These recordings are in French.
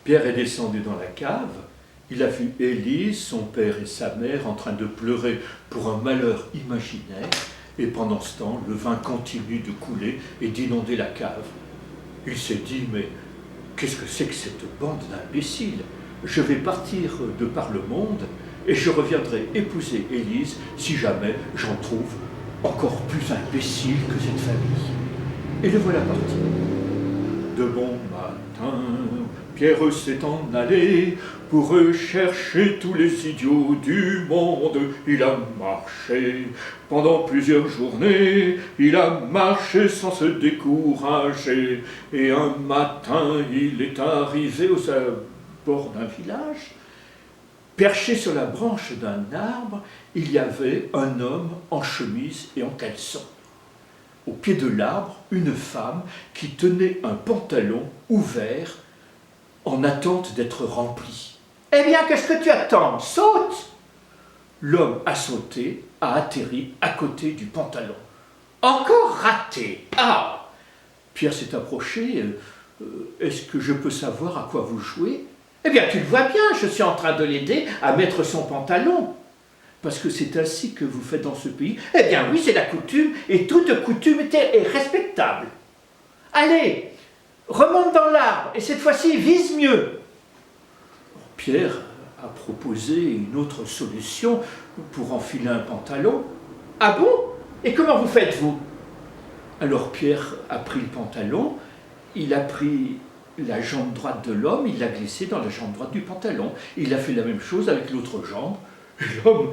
Pierre est descendu dans la cave. Il a vu Élise, son père et sa mère en train de pleurer pour un malheur imaginaire. Et pendant ce temps, le vin continue de couler et d'inonder la cave. Il s'est dit, mais qu'est-ce que c'est que cette bande d'imbéciles? Je vais partir de par le monde et je reviendrai épouser Élise si jamais j'en trouve encore plus imbécile que cette famille. Et le voilà parti. De bon matin, Pierre s'est en allé pour rechercher tous les idiots du monde. Il a marché pendant plusieurs journées, il a marché sans se décourager. Et un matin, il est arrivé au bord d'un village. Perché sur la branche d'un arbre, il y avait un homme en chemise et en caleçon. Au pied de l'arbre, une femme qui tenait un pantalon ouvert en attente d'être rempli. « Eh bien, qu'est-ce que tu attends? Saute !» L'homme a sauté, a atterri à côté du pantalon. « Encore raté! Ah !» Pierre s'est approché. « Est-ce que je peux savoir à quoi vous jouez ?»« Eh bien, tu le vois bien, je suis en train de l'aider à mettre son pantalon. » Parce que c'est ainsi que vous faites dans ce pays. Eh bien oui, c'est la coutume, et toute coutume est respectable. Allez, remonte dans l'arbre, et cette fois-ci, vise mieux. Pierre a proposé une autre solution pour enfiler un pantalon. Ah bon? Et comment vous faites-vous? Alors Pierre a pris le pantalon, il a pris la jambe droite de l'homme, il l'a glissé dans la jambe droite du pantalon. Il a fait la même chose avec l'autre jambe. Et l'homme,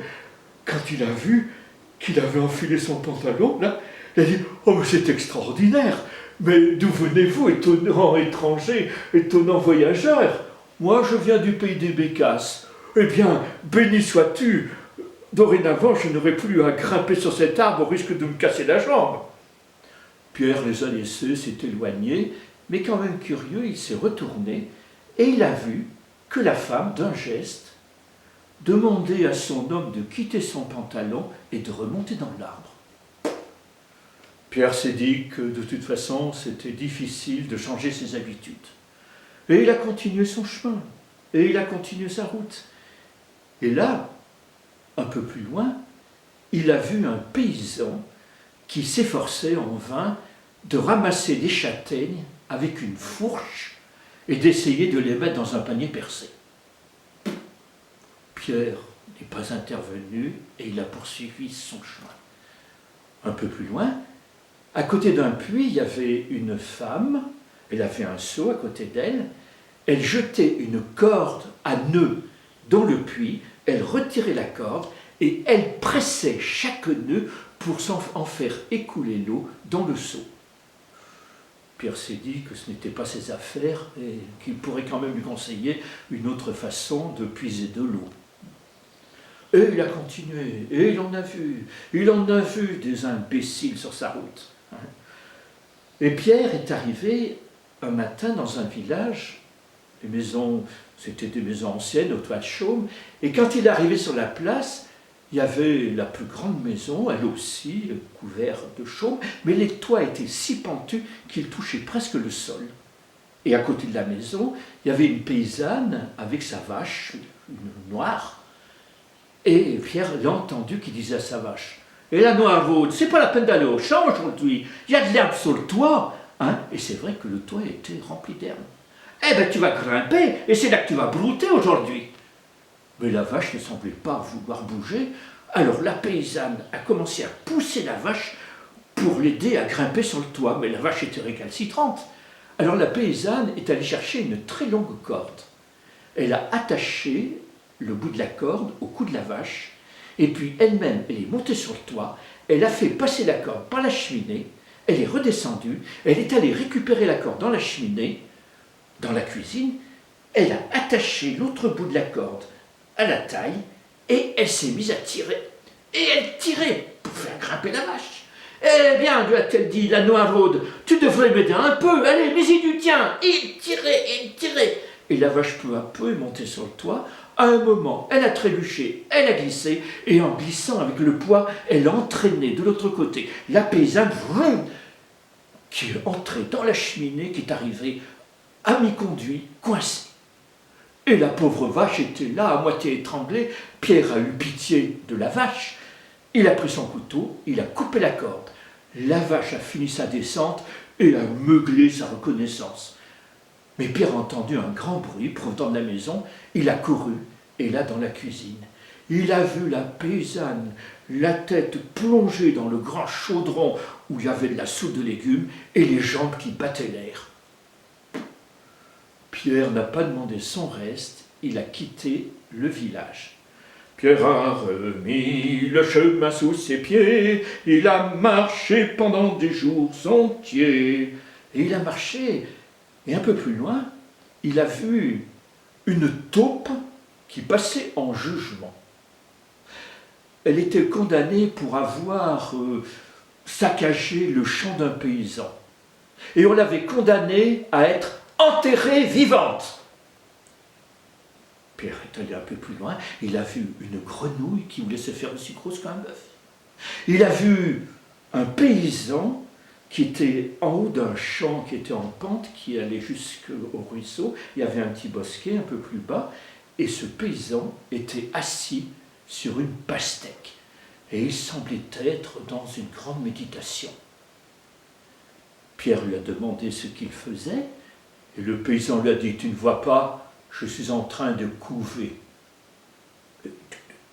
quand il a vu qu'il avait enfilé son pantalon, là, il a dit « Oh, mais c'est extraordinaire! Mais d'où venez-vous, étonnant étranger, étonnant voyageur? Moi, je viens du pays des Bécasses. Eh bien, béni sois-tu! Dorénavant, je n'aurai plus à grimper sur cet arbre au risque de me casser la jambe. » Pierre les a laissés s'éloigner, mais quand même curieux, il s'est retourné et il a vu que la femme, d'un geste, demandait à son homme de quitter son pantalon et de remonter dans l'arbre. Pierre s'est dit que de toute façon, c'était difficile de changer ses habitudes. Et il a continué son chemin, et il a continué sa route. Et là, un peu plus loin, il a vu un paysan qui s'efforçait en vain de ramasser des châtaignes avec une fourche et d'essayer de les mettre dans un panier percé. Pierre n'est pas intervenu et il a poursuivi son chemin. Un peu plus loin, à côté d'un puits, il y avait une femme, elle avait un seau à côté d'elle, elle jetait une corde à nœud dans le puits, elle retirait la corde et elle pressait chaque nœud pour en faire écouler l'eau dans le seau. Pierre s'est dit que ce n'était pas ses affaires et qu'il pourrait quand même lui conseiller une autre façon de puiser de l'eau. Et il a continué, et il en a vu des imbéciles sur sa route. Et Pierre est arrivé un matin dans un village, les maisons, c'était des maisons anciennes, aux toits de chaume, et quand il est arrivé sur la place, il y avait la plus grande maison, elle aussi, couverte de chaume, mais les toits étaient si pentus qu'ils touchaient presque le sol. Et à côté de la maison, il y avait une paysanne avec sa vache, une noire. Et Pierre l'a entendu qui disait à sa vache « Et la Noiraude, c'est pas la peine d'aller au champ aujourd'hui, il y a de l'herbe sur le toit. » Et c'est vrai que le toit était rempli d'herbe. « Eh bien, tu vas grimper, et c'est là que tu vas brouter aujourd'hui. » Mais la vache ne semblait pas vouloir bouger, alors la paysanne a commencé à pousser la vache pour l'aider à grimper sur le toit, mais la vache était récalcitrante. Alors la paysanne est allée chercher une très longue corde. Elle a attaché le bout de la corde au cou de la vache, et puis elle-même, elle est montée sur le toit, elle a fait passer la corde par la cheminée, elle est redescendue, elle est allée récupérer la corde dans la cheminée, dans la cuisine, elle a attaché l'autre bout de la corde à la taille, et elle s'est mise à tirer. Et elle tirait pour faire grimper la vache. « Eh bien, lui a-t-elle dit, la Noiraude, tu devrais m'aider un peu, allez, mets-y du tien. » Et il tirait. Et la vache peu à peu est montée sur le toit. À un moment, elle a trébuché, elle a glissé, et en glissant avec le poids, elle a entraîné de l'autre côté la paysanne qui est entrée dans la cheminée, qui est arrivée à mi-conduit, coincée. Et la pauvre vache était là, à moitié étranglée. Pierre a eu pitié de la vache. Il a pris son couteau, il a coupé la corde. La vache a fini sa descente et a meuglé sa reconnaissance. Mais Pierre a entendu un grand bruit provenant de la maison. Il a couru, et là, dans la cuisine, il a vu la paysanne, la tête plongée dans le grand chaudron où il y avait de la soupe de légumes et les jambes qui battaient l'air. Pierre n'a pas demandé son reste, il a quitté le village. Pierre a remis le chemin sous ses pieds, il a marché pendant des jours entiers. Et il a marché, et un peu plus loin, il a vu une taupe qui passait en jugement. Elle était condamnée pour avoir saccagé le champ d'un paysan. Et on l'avait condamnée à être enterrée vivante. Pierre est allé un peu plus loin, il a vu une grenouille qui voulait se faire aussi grosse qu'un bœuf. Il a vu un paysan qui était en haut d'un champ qui était en pente, qui allait jusqu'au ruisseau. Il y avait un petit bosquet un peu plus bas, et ce paysan était assis sur une pastèque. Et il semblait être dans une grande méditation. Pierre lui a demandé ce qu'il faisait, et le paysan lui a dit « Tu ne vois pas, je suis en train de couver. »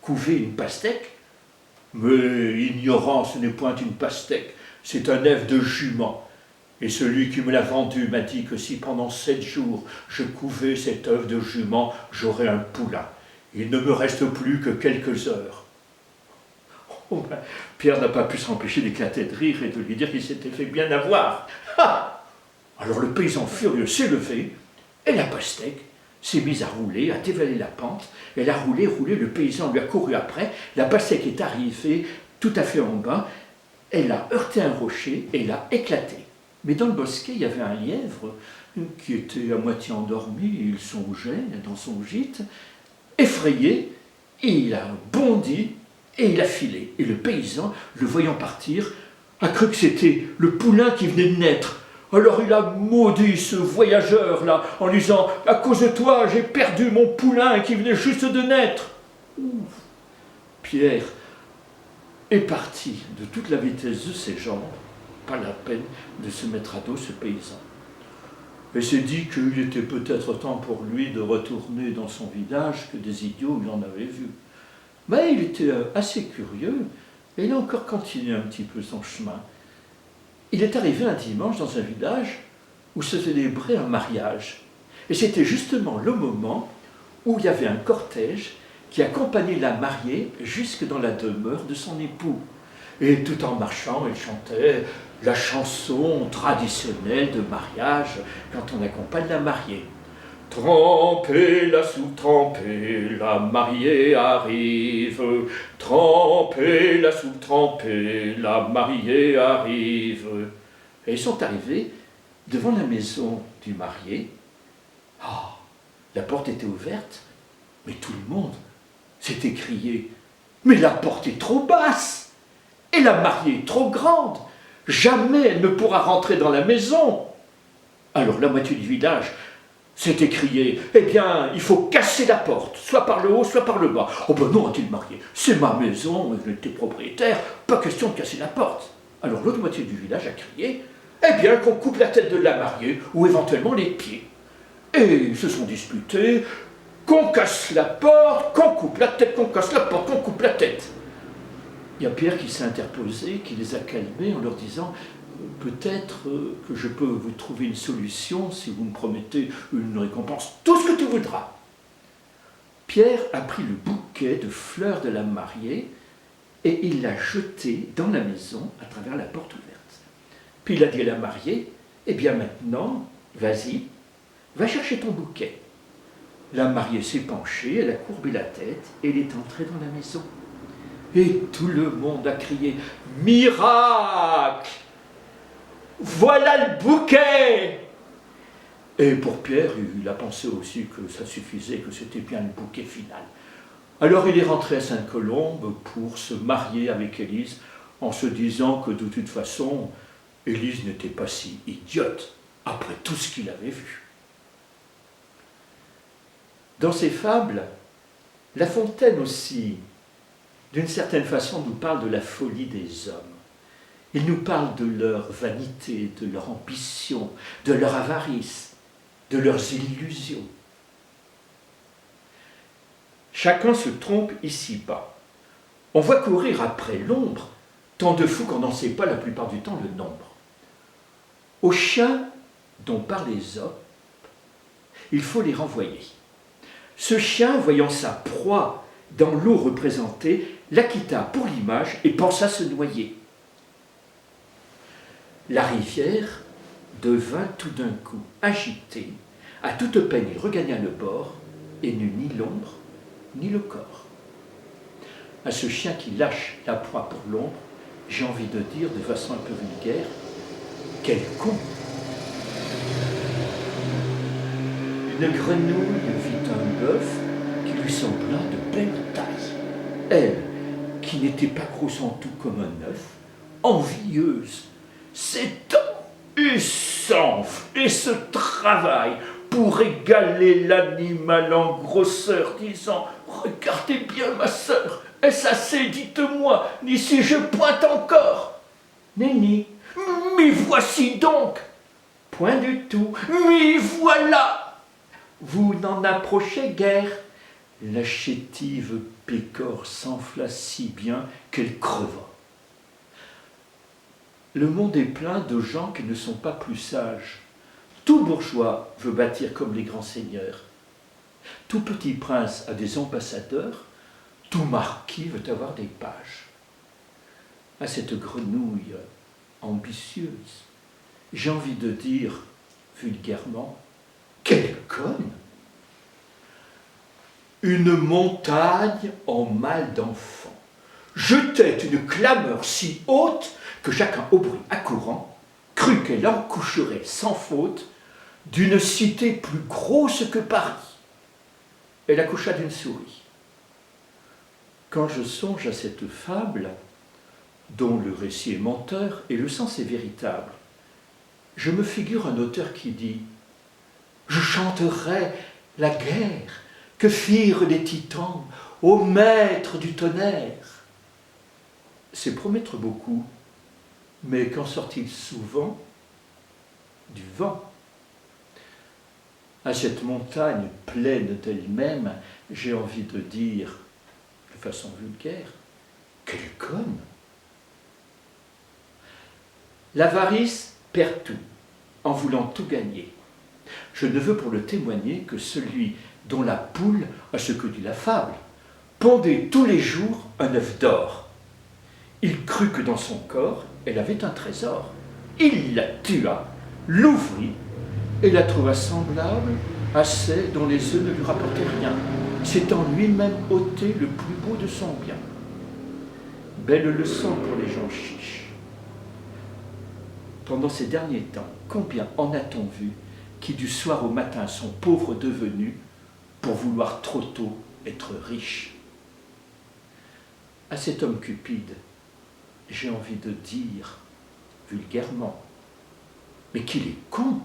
Couver une pastèque? Mais ignorant, ce n'est point une pastèque, c'est un œuf de jument. Et celui qui me l'a vendu m'a dit que si pendant 7 jours je couvais cet œuf de jument, j'aurais un poulain. Il ne me reste plus que quelques heures. Oh ben, Pierre n'a pas pu s'empêcher d'éclater de rire et de lui dire qu'il s'était fait bien avoir. Ah! Alors le paysan furieux s'est levé et la pastèque s'est mise à rouler, à dévaler la pente. Elle a roulé, le paysan lui a couru après. La pastèque est arrivée tout à fait en bas. Elle a heurté un rocher et l'a éclaté. Mais dans le bosquet, il y avait un lièvre qui était à moitié endormi. Il songeait dans son gîte. Effrayé, il a bondi et il a filé. Et le paysan, le voyant partir, a cru que c'était le poulain qui venait de naître. Alors il a maudit ce voyageur-là en lui disant « À cause de toi, j'ai perdu mon poulain qui venait juste de naître. » Pierre est parti de toute la vitesse de ses jambes, pas la peine de se mettre à dos ce paysan. Et s'est dit qu'il était peut-être temps pour lui de retourner dans son village, que des idiots il en avait vu. Mais il était assez curieux, et il a encore continué un petit peu son chemin. Il est arrivé un dimanche dans un village où se célébrait un mariage. Et c'était justement le moment où il y avait un cortège qui accompagnait la mariée jusque dans la demeure de son époux. Et tout en marchant, elle chantait la chanson traditionnelle de mariage quand on accompagne la mariée. Trempez la soupe, trempez, la mariée arrive. Trempez la soupe, trempez, la mariée arrive. Et ils sont arrivés devant la maison du marié. Ah, la porte était ouverte, mais tout le monde s'est écrié « Mais la porte est trop basse et la mariée est trop grande. Jamais elle ne pourra rentrer dans la maison. » Alors la moitié du village s'est écrié « Eh bien, il faut casser la porte, soit par le haut, soit par le bas. » « Oh ben non, a-t-il marié, c'est ma maison, je étais propriétaire, pas question de casser la porte. » Alors l'autre moitié du village a crié « Eh bien, qu'on coupe la tête de la mariée, ou éventuellement les pieds. » Et ils se sont disputés, qu'on casse la porte, qu'on coupe la tête, qu'on casse la porte, qu'on coupe la tête. Il y a Pierre qui s'est interposé, qui les a calmés en leur disant « Peut-être que je peux vous trouver une solution si vous me promettez une récompense, tout ce que tu voudras. » Pierre a pris le bouquet de fleurs de la mariée et il l'a jeté dans la maison à travers la porte ouverte. Puis il a dit à la mariée « Eh bien maintenant, vas-y, va chercher ton bouquet. » La mariée s'est penchée, elle a courbé la tête et elle est entrée dans la maison. Et tout le monde a crié « Miracle! Voilà le bouquet !» Et pour Pierre, il a pensé aussi que ça suffisait, que c'était bien le bouquet final. Alors il est rentré à Sainte-Colombe pour se marier avec Élise, en se disant que de toute façon, Élise n'était pas si idiote après tout ce qu'il avait vu. Dans ses fables, La Fontaine aussi, d'une certaine façon, nous parle de la folie des hommes. Il nous parle de leur vanité, de leur ambition, de leur avarice, de leurs illusions. Chacun se trompe ici-bas. On voit courir après l'ombre tant de fous qu'on n'en sait pas la plupart du temps le nombre. Aux chiens dont parle Ésope, il faut les renvoyer. Ce chien, voyant sa proie dans l'eau représentée, la quitta pour l'image et pensa se noyer. La rivière devint tout d'un coup agitée. À toute peine, il regagna le bord et n'eut ni l'ombre ni le corps. À ce chien qui lâche la proie pour l'ombre, j'ai envie de dire de façon un peu vulgaire, quel con! Une grenouille vit un bœuf qui lui sembla de belle taille. Elle, qui n'était pas grosse en tout comme un œuf, envieuse, s'étend et s'enfle et se travaille pour égaler l'animal en grosseur, disant « Regardez bien ma sœur, est-ce assez, dites-moi, ni si je pointe encore ?» Nenni, m'y voici donc. Point du tout, m'y voilà. Vous n'en approchez guère. La chétive pécore s'enfla si bien qu'elle creva. Le monde est plein de gens qui ne sont pas plus sages. Tout bourgeois veut bâtir comme les grands seigneurs. Tout petit prince a des ambassadeurs. Tout marquis veut avoir des pages. À cette grenouille ambitieuse, j'ai envie de dire vulgairement, quelle conne! Une montagne en mal d'enfant jetait une clameur si haute que chacun au bruit accourant crut qu'elle encoucherait sans faute d'une cité plus grosse que Paris. Elle accoucha d'une souris. Quand je songe à cette fable, dont le récit est menteur et le sens est véritable, je me figure un auteur qui dit « Je chanterai la guerre que firent les titans au maître du tonnerre. » C'est promettre beaucoup, mais qu'en sort-il souvent? Du vent. À cette montagne pleine d'elle-même, j'ai envie de dire, de façon vulgaire, quelle conne! L'avarice perd tout, en voulant tout gagner. Je ne veux pour le témoigner que celui dont la poule, à ce que dit la fable, pondait tous les jours un œuf d'or. Il crut que dans son corps, elle avait un trésor. Il la tua, l'ouvrit, et la trouva semblable à celle dont les œufs ne lui rapportaient rien, s'étant lui-même ôté le plus beau de son bien. Belle leçon pour les gens chiches. Pendant ces derniers temps, combien en a-t-on vu qui du soir au matin sont pauvres devenus pour vouloir trop tôt être riches? À cet homme cupide, j'ai envie de dire vulgairement, mais qu'il est con!